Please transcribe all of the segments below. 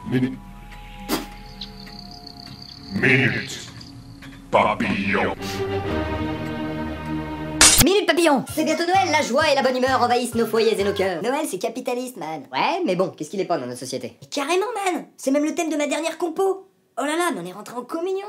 Minute. Minute Papillon. Minute Papillon. C'est bientôt Noël, la joie et la bonne humeur envahissent nos foyers et nos cœurs. Noël, c'est capitaliste, man. Ouais, mais bon, qu'est-ce qu'il est pas dans notre société? Mais carrément, man. C'est même le thème de ma dernière compo. Oh là là, mais on est rentré en communion.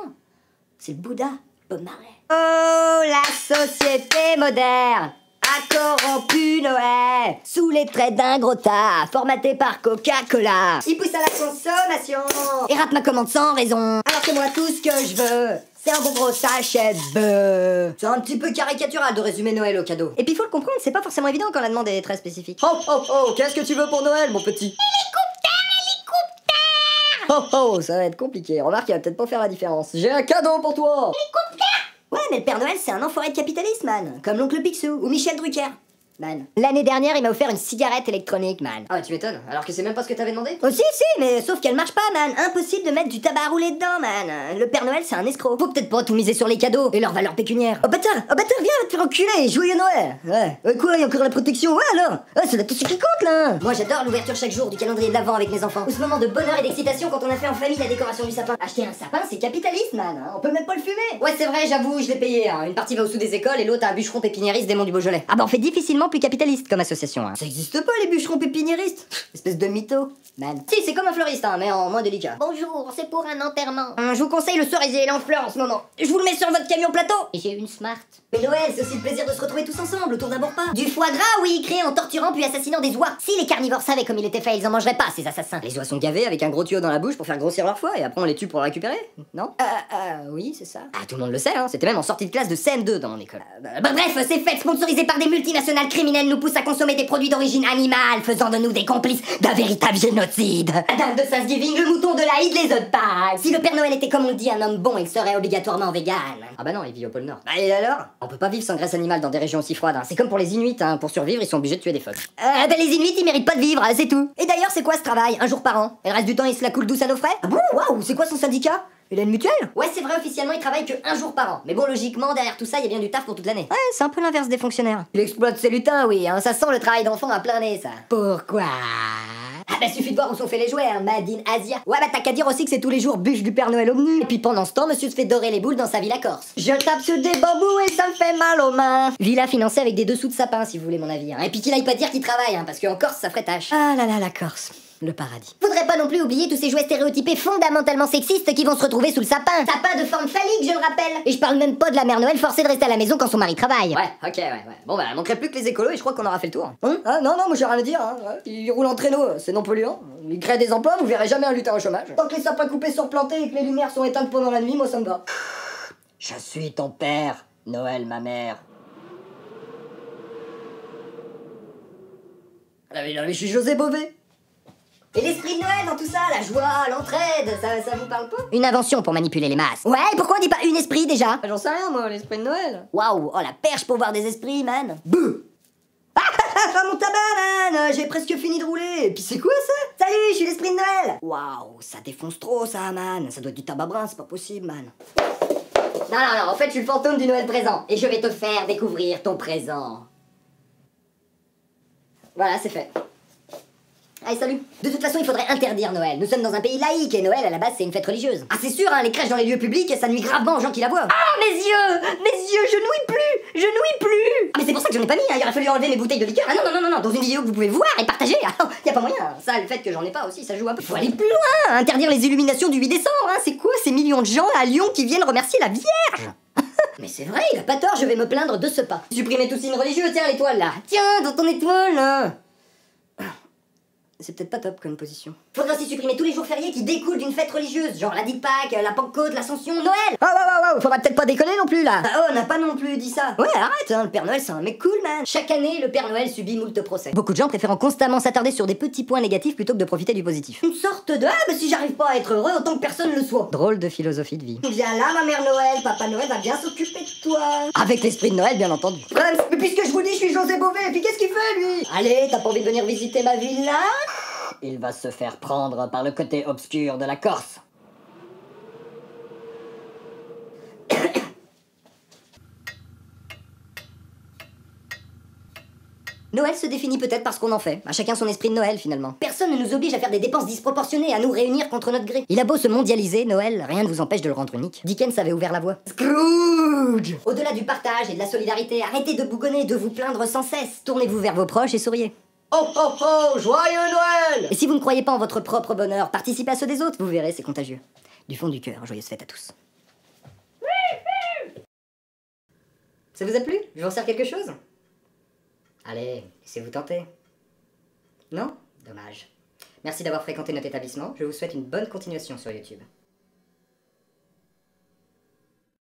C'est le Bouddha, Bob Marley. Oh, la société moderne a corrompu Noël sous les traits d'un gros tas, formaté par Coca-Cola. Il pousse à la consommation et rate ma commande sans raison. Alors que moi, tout ce que je veux, c'est un bon gros sachet de bœuf. C'est un petit peu caricatural de résumer Noël au cadeau. Et puis faut le comprendre, c'est pas forcément évident quand la demande est très spécifique. Oh oh oh, qu'est-ce que tu veux pour Noël, mon petit? Oh oh, ça va être compliqué. Remarque, il va peut-être pas faire la différence. J'ai un cadeau pour toi. Ouais, mais le Père Noël, c'est un enfoiré de capitaliste, man. Comme l'oncle Picsou ou Michel Drucker. Man. L'année dernière, il m'a offert une cigarette électronique, man. Ah, tu m'étonnes. Alors que c'est même pas ce que t'avais demandé? Oh, si, mais sauf qu'elle marche pas, man. Impossible de mettre du tabac à rouler dedans, man. Le Père Noël, c'est un escroc. Faut peut-être pas tout miser sur les cadeaux et leur valeur pécuniaire. Oh, bâtard, viens, va te faire enculer. Joyeux Noël. Ouais. Quoi, il y a encore la protection? Ouais, alors. C'est la tout ce qui compte, là. Moi, j'adore l'ouverture chaque jour du calendrier de l'Avent avec mes enfants. Ou ce moment de bonheur et d'excitation quand on a fait en famille la décoration du sapin. Acheter un sapin, c'est capitaliste, man. On peut même pas le fumer. Ouais, c'est vrai, j'avoue, je l'ai payé. Une partie va au sous des écoles et l'autre à un bûcheron pépiniériste des Monts du Beaujolais. Ah bah, on fait difficilement plus capitaliste comme association. Ça existe pas, les bûcherons pépiniéristes. Espèce de mytho, man. Si, c'est comme un fleuriste, mais en moins délicat. Bonjour, c'est pour un enterrement. Je vous conseille le cerisier et l'enfleur en ce moment. Je vous le mets sur votre camion plateau. Et j'ai une Smart. Mais Noël, c'est aussi le plaisir de se retrouver tous ensemble autour d'un bon repas. Du foie gras, oui, créé en torturant puis assassinant des oies. Si les carnivores savaient comme il était fait, ils en mangeraient pas, ces assassins. Les oies sont gavées avec un gros tuyau dans la bouche pour faire grossir leur foie et après on les tue pour le récupérer. Non? Oui, c'est ça. Ah, tout le monde le sait, c'était même en sortie de classe de CM2 dans mon école. Bref, ces fêtes sponsorisées par des multinationales criminelles nous poussent à consommer des produits d'origine animale, faisant de nous des complices d'un véritable génocide. La dame de Thanksgiving, le mouton de l'Aïd, les œufs de Pâques. Si le Père Noël était comme on le dit un homme bon, il serait obligatoirement vegan. Ah bah non, il vit au pôle Nord. Et alors? On peut pas vivre sans graisse animale dans des régions aussi froides. C'est comme pour les Inuits, pour survivre, ils sont obligés de tuer des phoques. Les Inuits, ils méritent pas de vivre, c'est tout. Et d'ailleurs, c'est quoi ce travail? Un jour par an. Et le reste du temps, il se la coule douce à nos frais? Ah bon? Waouh, c'est quoi son syndicat? Il a une mutuelle? Ouais, c'est vrai, officiellement, il travaille que un jour par an. Mais bon, logiquement, derrière tout ça, il y a bien du taf pour toute l'année. Ouais, c'est un peu l'inverse des fonctionnaires. Il exploite ses lutins, oui, ça sent le travail d'enfant à plein nez, ça. Pourquoi? Ah bah suffit de voir où sont faits les jouets, Made in Asia. Ouais bah t'as qu'à dire aussi que c'est tous les jours bûche du Père Noël au menu. Et puis pendant ce temps, monsieur se fait dorer les boules dans sa villa corse. Je tape sur des bambous et ça me fait mal aux mains. Villa financée avec des dessous de sapin, si vous voulez mon avis. Et puis qu'il aille pas dire qu'il travaille, parce qu'en Corse, ça ferait tâche. Ah là là, la Corse. Le paradis. Faudrait pas non plus oublier tous ces jouets stéréotypés fondamentalement sexistes qui vont se retrouver sous le sapin. Sapin de forme phallique, je le rappelle. Et je parle même pas de la mère Noël forcée de rester à la maison quand son mari travaille. Ouais, ok, ouais. Bon bah, manquerait plus que les écolos et je crois qu'on aura fait le tour. Non, moi j'ai rien à dire, Ouais. Ils roulent en traîneau, c'est non polluant. Ils créent des emplois, vous verrez jamais un lutin au chômage. Tant que les sapins coupés sont plantés et que les lumières sont éteintes pendant la nuit, moi ça me va. Je suis ton père, Noël, ma mère. Ah mais je suis José Bové. Et l'esprit de Noël dans tout ça, la joie, l'entraide, ça vous parle pas? Une invention pour manipuler les masses. Ouais, pourquoi on dit pas une esprit déjà? J'en sais rien moi, l'esprit de Noël. Waouh, oh la perche pour voir des esprits, man. Beuh. Ah mon tabac, man. J'ai presque fini de rouler. Et puis c'est quoi ça? Salut, je suis l'esprit de Noël. Waouh, ça défonce trop ça, man. Ça doit être du tabac brun, c'est pas possible, man. Non, en fait je suis le fantôme du Noël présent. Et je vais te faire découvrir ton présent. Voilà, c'est fait. Allez, salut. De toute façon, il faudrait interdire Noël. Nous sommes dans un pays laïque et Noël, à la base, c'est une fête religieuse. Ah, c'est sûr, les crèches dans les lieux publics, ça nuit gravement aux gens qui la voient. Ah, mes yeux, je nouille plus. Ah, mais c'est pour ça que j'en ai pas mis, il aurait fallu enlever mes bouteilles de liqueur. Ah non, dans une vidéo que vous pouvez voir et partager. Ah, y a pas moyen. Ça, le fait que j'en ai pas aussi, ça joue un peu. Faut aller plus loin. Interdire les illuminations du 8 décembre, C'est quoi ces millions de gens à Lyon qui viennent remercier la Vierge? Mais c'est vrai, il a pas tort, je vais me plaindre de ce pas. Supprimer tout signe religieux, tiens, l'étoile là. Tiens, dans ton étoile là. C'est peut-être pas top comme position. Faudra aussi supprimer tous les jours fériés qui découlent d'une fête religieuse, genre la dite Pâques, la Pentecôte, l'Ascension, Noël. Oh, faudra peut-être pas déconner non plus là. On n'a pas non plus dit ça. Ouais, arrête, le Père Noël c'est un mec cool, man. Chaque année, le Père Noël subit moult procès. Beaucoup de gens préférant constamment s'attarder sur des petits points négatifs plutôt que de profiter du positif. Une sorte de mais si j'arrive pas à être heureux, autant que personne le soit. Drôle de philosophie de vie. Viens là, ma mère Noël, Papa Noël va bien s'occuper de toi. Avec l'esprit de Noël, bien entendu. Mais puisque je vous dis, je suis José Bové, et puis qu'est-ce qu'il fait lui? Allez, t'as pas envie de venir visiter ma villa? Il va se faire prendre par le côté obscur de la Corse. Noël se définit peut-être par ce qu'on en fait. À chacun son esprit de Noël, finalement. Personne ne nous oblige à faire des dépenses disproportionnées, à nous réunir contre notre gré. Il a beau se mondialiser, Noël, rien ne vous empêche de le rendre unique. Dickens avait ouvert la voie. Scrooge! Au-delà du partage et de la solidarité, arrêtez de bougonner, de vous plaindre sans cesse. Tournez-vous vers vos proches et souriez. Oh oh oh, joyeux Noël! Et si vous ne croyez pas en votre propre bonheur, participez à ceux des autres, vous verrez, c'est contagieux. Du fond du cœur, joyeuse fête à tous. Ça vous a plu? Je vous resserre quelque chose? Allez, laissez-vous tenter. Non? Dommage. Merci d'avoir fréquenté notre établissement, je vous souhaite une bonne continuation sur YouTube.